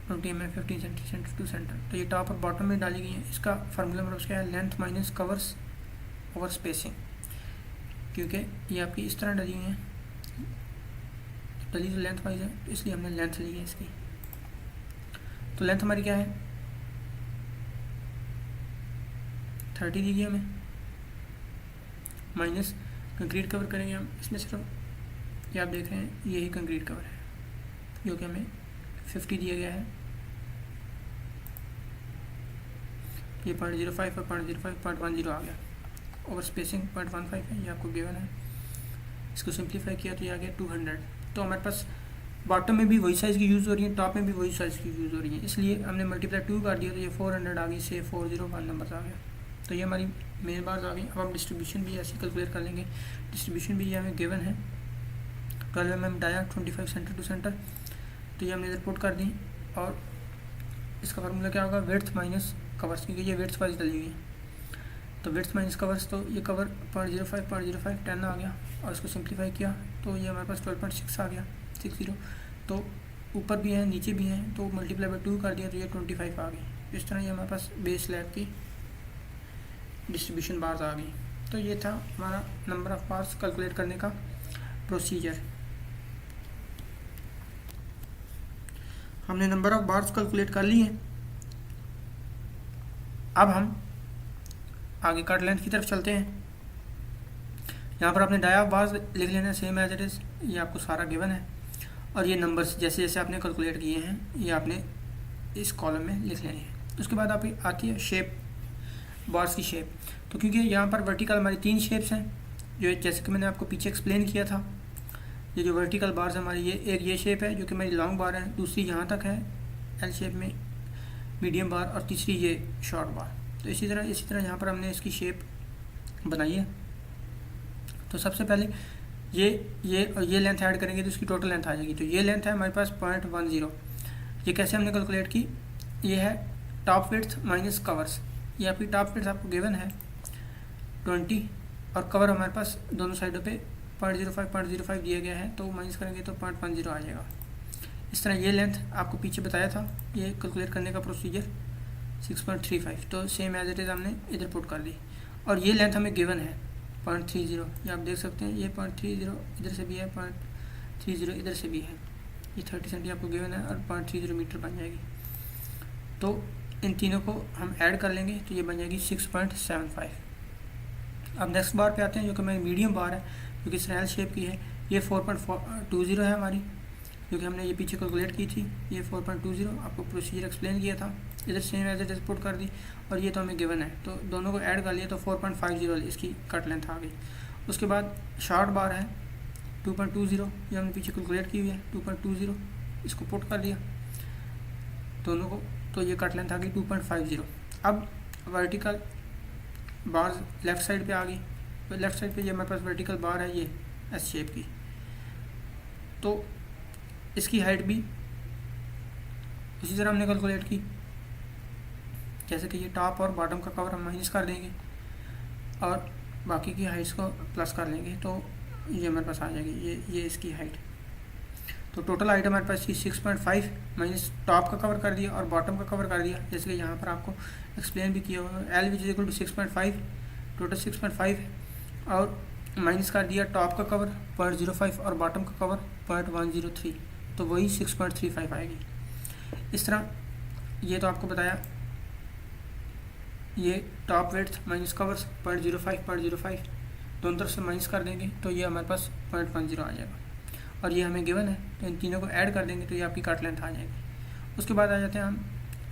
Speaker 1: 20 mm 15 centi centre to centre. तो ये टॉप और बॉटम में डाली गई है। इसका फार्मूला मतलब क्या है, length minus covers over spacing, क्योंकि ये आपकी इस तरह डली हुई है, डली तो लेंथ वाइज है, तो इसलिए हमने लेंथ ली है इसकी। तो लेंथ हमारी क्या है 30 दी गई हमें, माइनस कंक्रीट कवर करेंगे हम। इसमें सिर्फ ये आप देख रहे हैं यही कंक्रीट कवर है, जो कि हमें 50 दिया गया है। ये 0.05 और 0.10 आ गया, ओवर स्पेसिंग 0.15 है, ये आपको गिवन है। इसको सिंप्लीफाई किया तो ये आ गया 200। तो हमारे पास बॉटम में भी वही साइज़ की यूज़ हो रही है, टॉप में भी वही साइज़ की यूज़ हो रही है, इसलिए हमने मल्टीप्लाई 2 कर दिया तो ये 400 आ गई, से 401 नंबर आ गया। तो ये हमारी मेन बार्स आ गई। अब हम डिस्ट्रीब्यूशन भी ऐसे कैलकुलेट कर लेंगे। डिस्ट्रीब्यूशन भी ये हमें गिवन है, 12 mm dia, 25 centre to centre, तो ये हमने इधर पुट कर दी। और इसका फार्मूला क्या होगा, विड्थ माइनस कवर्स, क्योंकि ये विड्थ वाइज डली हुई है, तो विड्थ माइनस कवर्स, तो ये कवर 0.05 10 आ गया, और इसको सिंप्लीफाई किया तो ये हमारे पास 12.6 आ गया, 60। तो ऊपर भी है नीचे भी है, तो मल्टीप्लाई बाई 2 कर दिया तो ये 25 आ गई। इस तरह ये हमारे पास बेस स्लैब की डिस्ट्रीब्यूशन बार्स आ गई। तो ये था हमारा नंबर ऑफ बार्स कैलकुलेट करने का प्रोसीजर। हमने नंबर ऑफ बार्स कैलकुलेट कर लिए। अब हम आगे कट लेंथ की तरफ चलते हैं। यहाँ पर आपने डाया बार्स लिख लेना सेम एज इट इज़, ये आपको सारा गिवन है, और ये नंबर्स जैसे जैसे आपने कैलकुलेट किए हैं ये आपने इस कॉलम में लिख लेने हैं। उसके बाद आपकी आती है शेप, बार्स की शेप। तो क्योंकि यहाँ पर वर्टिकल हमारी 3 शेप्स हैं, जो जैसे कि मैंने आपको पीछे एक्सप्लेन किया था, ये जो वर्टिकल बार्स हमारी, ये एक ये शेप है जो कि मेरी लॉन्ग बार है, दूसरी यहाँ तक है एल शेप में मीडियम बार, और तीसरी ये शॉर्ट बार। तो इसी तरह यहाँ पर हमने इसकी शेप बनाई है। तो सबसे पहले ये लेंथ ऐड करेंगे तो इसकी टोटल लेंथ आ जाएगी। तो ये लेंथ है हमारे पास 0.10। ये कैसे हमने कैलकुलेट की, ये है टॉप विड्थ माइनस कवर्स। ये आपकी टॉप विड्थ आपको गिवन है 20, और कवर हमारे पास दोनों साइडों पे 0.05 दिया गया है, तो माइनस करेंगे तो 0.10 आ जाएगा। इस तरह ये लेंथ आपको पीछे बताया था, ये कैलकुलेट करने का प्रोसीजर 6.35, तो सेम एज इट इज़ हमने इधर पुट कर दी। और ये लेंथ हमें गिवन है 0.30, ये आप देख सकते हैं, ये 0.30 इधर से भी है, 0.30 इधर से भी है, ये 30 सेंटी आपको गिवन है, और 0.30 मीटर बन जाएगी। तो इन तीनों को हम ऐड कर लेंगे तो ये बन जाएगी 6.75। अब नेक्स्ट बार पे आते हैं, जो कि मेरी मीडियम बार है, जो कि स्नेल शेप की है। ये 4.20 है हमारी, जो कि हमने ये पीछे कैलकुलेट की थी। ये 4.20 आपको प्रोसीजर एक्सप्लेन किया था, इधर same as it is put कर दी, और ये तो हमें गिवन है, तो दोनों को ऐड कर लिया तो 4.50 इसकी कट लेंथ आ गई। उसके बाद शॉर्ट बार है 2.20, ये हमने पीछे कैलकुलेट की हुई है 2.20, इसको पुट कर दिया दोनों को, तो ये कट लेंथ आ गई 2.50। अब वर्टिकल बार लेफ़्ट साइड पे आ गई, तो लेफ़्ट साइड पे ये हमारे पास वर्टिकल बार है, ये एस शेप की। तो इसकी हाइट भी इसी तरह हमने कैलकुलेट की, जैसे कि ये टॉप और बॉटम का कवर हम माइनस कर देंगे और बाकी की हाइट्स को प्लस कर लेंगे, तो ये हमारे पास आ जाएगी ये इसकी हाइट। तो टोटल हाइट हमारे पास 6.5 माइनस टॉप का कवर कर दिया और बॉटम का कवर कर दिया, जैसे कि यहाँ पर आपको एक्सप्लेन भी किया हुआ है। L which is equal to 6.5, total 6.5, और माइनस कर दिया टॉप का कवर 0.05 और बॉटम का कवर 0.103, तो वही 6.35 आएगी। इस तरह ये तो आपको बताया, ये टॉप विड्थ माइनस कवर्स 0.05 दोनों तरफ से माइनस कर देंगे तो ये हमारे पास 0.10 आ जाएगा, और ये हमें गिवन है, तो इन तीनों को ऐड कर देंगे तो ये आपकी कट लेंथ आ जाएगी। उसके बाद आ जाते हैं हम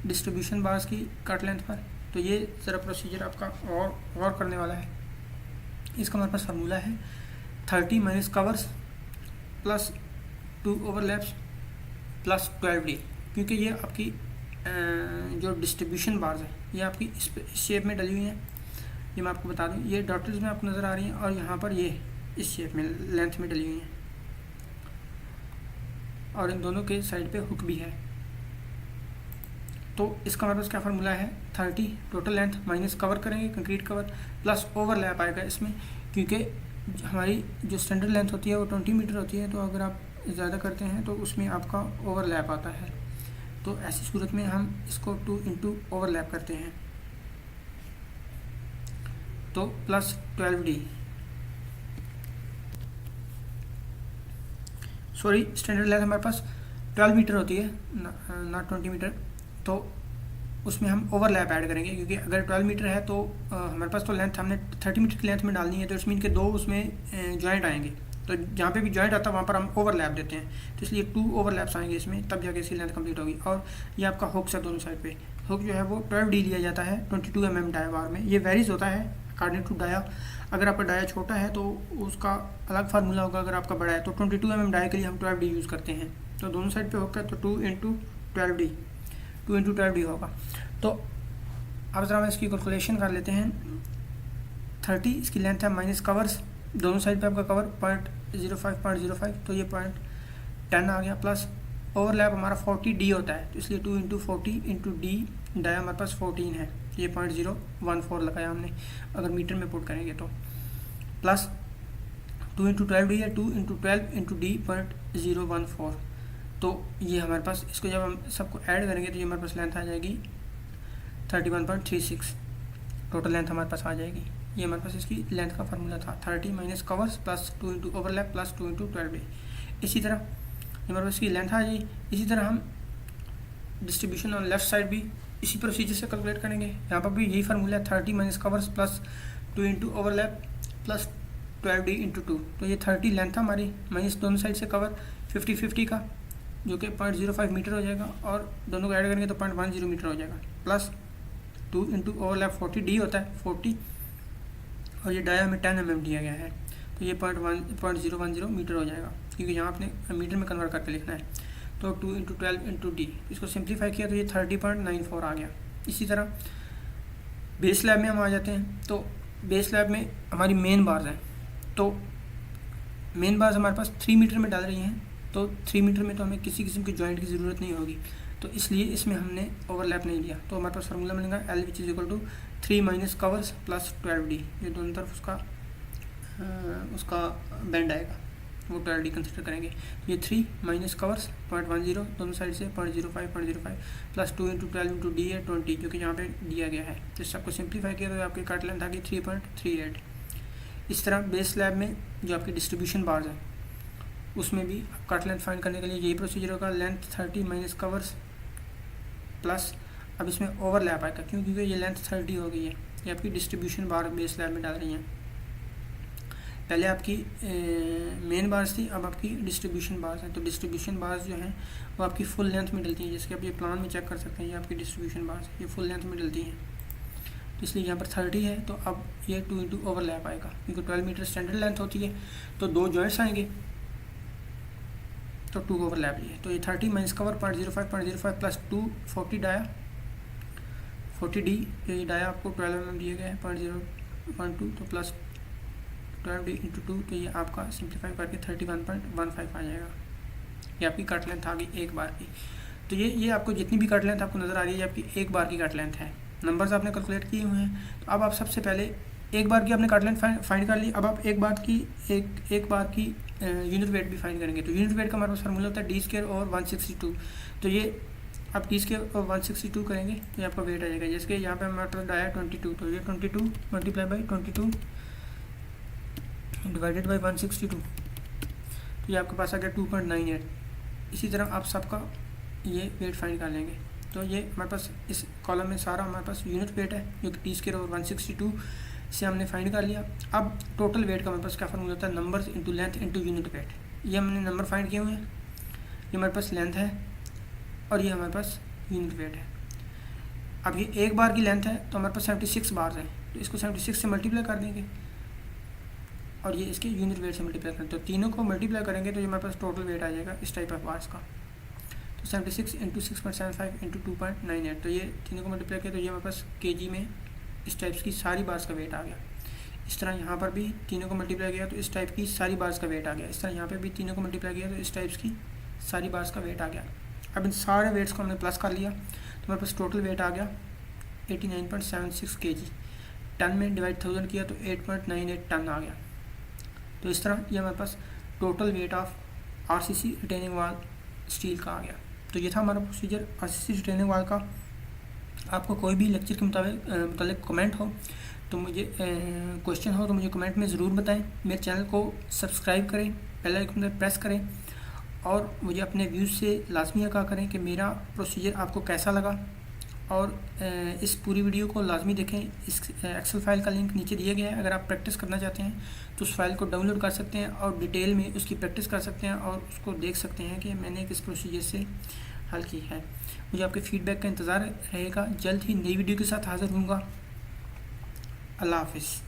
Speaker 1: डिस्ट्रीब्यूशन बार्स की कट लेंथ पर। तो ये ज़रा प्रोसीजर आपका और करने वाला है। इसका हमारे पास फार्मूला है 30 minus covers plus 2 overlaps plus 12D, क्योंकि ये आपकी जो डिस्ट्रीब्यूशन बार्स है ये आपकी इस शेप में डली हुई हैं। ये मैं आपको बता दूं, ये डॉट्स में आपको नज़र आ रही हैं, और यहाँ पर ये इस शेप में लेंथ में डली हुई हैं, और इन दोनों के साइड पे हुक भी है। तो इसका हमारे पास क्या फार्मूला है, 30 टोटल लेंथ माइनस कवर करेंगे कंक्रीट कवर प्लस ओवरलैप आएगा इसमें, क्योंकि हमारी जो स्टैंडर्ड लेंथ होती है वो 20 मीटर होती है, तो अगर आप ज़्यादा करते हैं तो उसमें आपका ओवरलैप आता है। तो ऐसी सूरत में हम इसको 2 इंटू ओवरलैप करते हैं, तो plus 12D, sorry standard length हमारे पास 12 मीटर होती है ना 20 मीटर, तो उसमें हम ओवरलैप ऐड करेंगे, क्योंकि अगर 12 मीटर है तो हमारे पास तो लेंथ हमने 30 मीटर की लेंथ में डालनी है, तो इसमें इनके 2 उसमें जॉइंट आएंगे, तो जहाँ पे भी जॉइंट आता है वहाँ पर हम ओवरलैप देते हैं, तो इसलिए 2 ओवरलैप्स आएंगे इसमें, तब जाके इसकी लेंथ कंप्लीट होगी। और ये आपका हुक्स है दोनों साइड पे, हुक जो है वो 12D लिया जाता है 22 mm डाया बार में। ये वेरीज होता है अकॉर्डिंग टू डाया, अगर आपका डाया छोटा है तो उसका अलग फार्मूला होगा, अगर आपका बड़ा है तो 22 mm डाया के लिए हम 12D यूज़ करते हैं। तो दोनों साइड पे होगा तो 2 इंटू 12D, 2 इंटू 12D होगा। तो अब ज़रा हम इसकी कैलकुलेशन कर लेते हैं। 30 इसकी लेंथ है, माइनस कवर्स दोनों साइड पे आपका कवर 0.05, तो ये 0.10 आ गया, प्लस ओवरलैप हमारा 40D होता है, तो इसलिए 2 इंटू 40 इंटू डी, डाया हमारे पास 14 है, ये 0.014 लगाया हमने अगर मीटर में पुट करेंगे तो, प्लस 2 इंटू 12D है, 2 इंटू 12 इंटू डी 0.014, तो ये हमारे पास, इसको जब हम सबको ऐड करेंगे तो ये हमारे पास लेंथ आ जाएगी 31.36, टोटल लेंथ हमारे पास आ जाएगी। ये हमारे पास इसकी लेंथ का फार्मूला था, 30 minus covers plus 2 into overlap plus 2 into 12D। इसी तरह हमारे पास इसकी लेंथ आ जाएगी। इसी तरह हम डिस्ट्रीब्यूशन ऑन लेफ्ट साइड भी इसी प्रोसीजर से कैलकुलेट करेंगे। यहाँ पर भी यही फार्मूला है, 30 minus covers plus 2 into overlap plus 12D into 2, तो ये 30 लेंथ था हमारी, माइनस दोनों साइड से कवर 50-50 का, जो कि 0.05 मीटर हो जाएगा, और दोनों को ऐड करेंगे तो 0.10 मीटर हो जाएगा, प्लस 2 इंटू ओवरलैप 40D होता है 40, और ये डाया हमें 10 mm दिया गया है, तो ये 0.10 मीटर हो जाएगा, क्योंकि यहाँ आपने मीटर में कन्वर्ट करके लिखना है। तो 2 इंटू 12 इंटू डी, इसको सिंप्लीफाई किया तो ये 30.94 आ गया। इसी तरह बेस स्लैब में हम आ जाते हैं। तो बेस स्लैब में हमारी मेन बार्स हैं, तो मेन बार्स हमारे पास 3 मीटर में डाल रही हैं, तो 3 मीटर में तो हमें किसी किस्म की जॉइंट की ज़रूरत नहीं होगी, तो इसलिए इसमें हमने ओवरलैप नहीं लिया। तो हमारे पास फार्मूला मिलेगा L which is equal to 3 minus covers plus 12D, ये दोनों तरफ उसका बैंड आएगा, वो 12D कंसिडर करेंगे। ये 3 माइनस कवर्स 0.10 दोनों साइड से 0.05 प्लस 2 इंटू 12 इंटू डी है 20, जो कि यहाँ पे दिया गया है। तो सबको सिंप्लीफाई किया तो आपकी कट लेंथ आ गई 3.38। इस तरह बेस स्लैब में जो आपकी डिस्ट्रीब्यूशन बार्स है उसमें भी कट लेंथ फाइंड करने के लिए यही प्रोसीजर होगा, लेंथ 30 माइनस कवर्स प्लस, अब इसमें ओवरलैप आएगा क्योंकि ये लेंथ 30 हो गई है, ये आपकी डिस्ट्रीब्यूशन बार बेस स्लैब में डाल रही हैं। पहले आपकी मेन बार्स थी, अब आपकी डिस्ट्रीब्यूशन बार्स हैं। तो डिस्ट्रीब्यूशन बार्स जो हैं वो आपकी फुल लेंथ में डलती हैं, जैसे कि आप ये प्लान में चेक कर सकते हैं, ये आपकी डिस्ट्रीब्यूशन बार्स ये फुल लेंथ में डलती हैं। तो इसलिए यहाँ पर 30 है, तो अब ये 2 इंटू ओवरलैप आएगा, क्योंकि 12 मीटर स्टैंडर्ड लेंथ होती है, तो 2 जॉइंट्स आएंगे तो 2 ओवरलैप लिए। तो ये 30 minus cover 0.05 plus 2 40 dia 40D, ये डाया आपको 12 mm दिया गया है 0.012, तो प्लस 12D इंटू 2, तो ये आपका सिंप्लीफाई करके 31.15 आ जाएगा। ये आपकी कट लेंथ आ गई एक बार की। तो ये आपको जितनी भी कट लेंथ आपको नज़र आ रही है, ये आपकी एक बार की कट लेंथ है। नंबर्स आपने कैलकुलेट किए हुए हैं। तो अब आप सबसे पहले एक बार की आपने कट लेंथ फाइंड कर ली, अब आप एक बार की यूनिट वेट भी फाइंड करेंगे। तो यूनिट वेट का हमारे पास फार्मूला होता है D² और 162। तो ये आप D² और 162 करेंगे तो ये आपका वेट आ जाएगा। जैसे कि यहाँ पे हमारे पास डाया 22, तो ये 22 मल्टीप्लाई बाई 22 डिवाइडेड बाई 162, तो ये आपके पास आ गया 2.98। इसी तरह आप सबका ये वेट फाइंड कर लेंगे। तो ये हमारे पास इस कॉलम में सारा हमारे पास यूनिट वेट है, जो कि D² और 162 से हमने फाइंड कर लिया। अब टोटल वेट का हमारे पास क्या फार्मूला होता है, numbers into length into unit weight. ये हमने नंबर फाइंड किए हुए हैं, ये हमारे पास लेंथ है और ये हमारे पास यूनिट वेट है। अब ये एक बार की लेंथ है, तो हमारे पास 76 बार्स हैं, तो इसको 76 से मल्टीप्लाई कर देंगे और ये इसके यूनिट वेट से मल्टीप्लाई करें, तो तीनों को मल्टीप्लाई करेंगे तो ये हमारे पास टोटल वेट आ जाएगा इस टाइप ऑफ बार्स का। तो 76 इंटू 6.75 इंटू 2.98, तो ये तीनों को मल्टीप्लाई किया तो ये हमारे पास kg में इस टाइप्स की सारी बार्स का वेट आ गया। इस तरह यहाँ पर भी तीनों को मल्टीप्लाई किया तो इस टाइप की सारी बार्स का वेट आ गया। इस तरह यहाँ पे भी तीनों को मल्टीप्लाई किया तो इस टाइप्स की सारी बार्स का वेट आ गया। अब इन सारे वेट्स को हमने प्लस कर लिया तो हमारे पास टोटल वेट आ गया 89.76 kg। टन में डिवाइड 1000 किया तो 8.98 टन आ गया। तो इस तरह ये हमारे पास total weight of RCC retaining wall steel का आ गया। तो ये था हमारा प्रोसीजर RCC रिटेनिंग वाल का। आपको कोई भी लेक्चर के मुताबिक कमेंट हो तो मुझे क्वेश्चन हो तो मुझे कमेंट में ज़रूर बताएं। मेरे चैनल को सब्सक्राइब करें, बेल आइकन पर प्रेस करें और मुझे अपने व्यूज़ से लाजमी आगाह करें कि मेरा प्रोसीजर आपको कैसा लगा। और इस पूरी वीडियो को लाजमी देखें। इस एक्सेल फाइल का लिंक नीचे दिया गया है। अगर आप प्रैक्टिस करना चाहते हैं तो उस फाइल को डाउनलोड कर सकते हैं और डिटेल में उसकी प्रैक्टिस कर सकते हैं और उसको देख सकते हैं कि मैंने किस प्रोसीजर से हल की है। मुझे आपके फीडबैक का इंतज़ार रहेगा। जल्द ही नई वीडियो के साथ हाज़िर होऊंगा। अल्लाह हाफ़िज़।